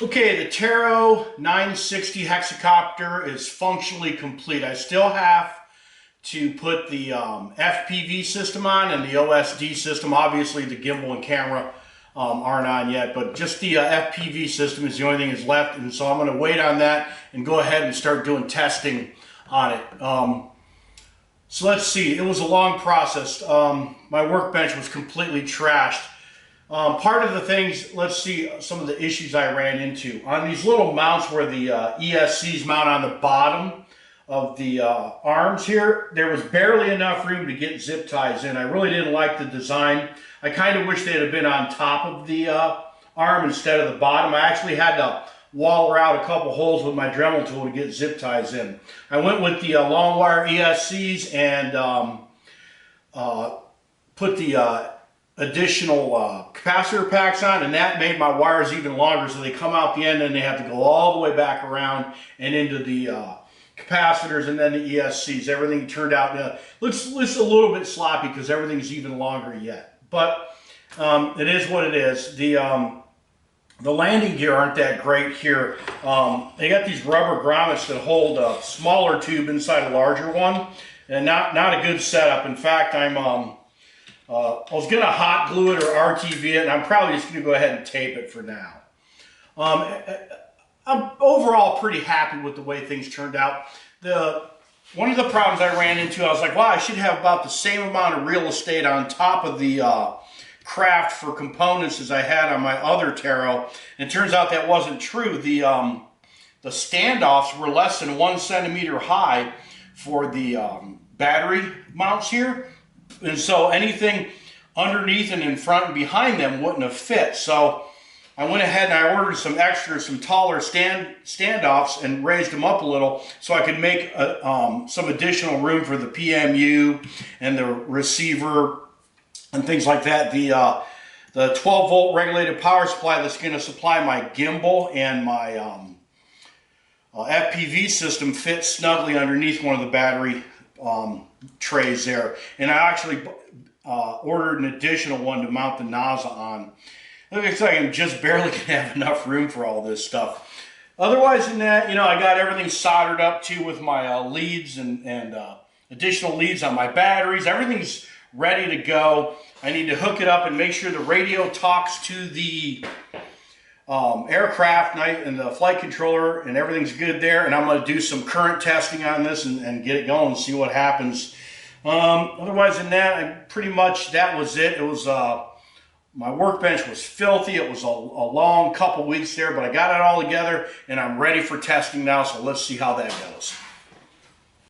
Okay, the Taro 960 hexacopter is functionally complete. I still have to put the FPV system on and the OSD system. Obviously, the gimbal and camera aren't on yet, but just the FPV system is the only thing that's left, and so I'm going to wait on that and go ahead and start doing testing on it. So let's see, it was a long process. My workbench was completely trashed. Part of the things, let's see some of the issues I ran into. On these little mounts where the ESCs mount on the bottom of the arms here, there was barely enough room to get zip ties in. I really didn't like the design. I kind of wish they'd have been on top of the arm instead of the bottom. I actually had to waller out a couple holes with my Dremel tool to get zip ties in. I went with the long wire ESCs and put the additional capacitor packs on, and that made my wires even longer, so they come out the end and they have to go all the way back around and into the capacitors and then the ESCs. Everything turned out looks a little bit sloppy because everything's even longer yet, but it is what it is. The landing gear aren't that great here. They got these rubber grommets that hold a smaller tube inside a larger one, and not a good setup. In fact, I was going to hot glue it or RTV it, and I'm probably just going to go ahead and tape it for now. I'm overall pretty happy with the way things turned out. One of the problems I ran into, I was like, wow, I should have about the same amount of real estate on top of the craft for components as I had on my other Taro. And it turns out that wasn't true. The standoffs were less than 1 centimeter high for the battery mounts here. And so anything underneath and in front and behind them wouldn't have fit. So I went ahead and I ordered some taller standoffs and raised them up a little so I could make some additional room for the PMU and the receiver and things like that. The 12-volt regulated power supply that's going to supply my gimbal and my FPV system fits snugly underneath one of the battery trays there, and I actually ordered an additional one to mount the nozzle on. Looks like I'm just barely gonna have enough room for all this stuff. Otherwise than that, you know, I got everything soldered up too with my leads and additional leads on my batteries. Everything's ready to go. I need to hook it up and make sure the radio talks to the aircraft and the flight controller, and everything's good there. And I'm going to do some current testing on this and get it going and see what happens. Otherwise than that, pretty much that was it. It was my workbench was filthy. It was a long couple weeks there, but I got it all together and I'm ready for testing now. So let's see how that goes.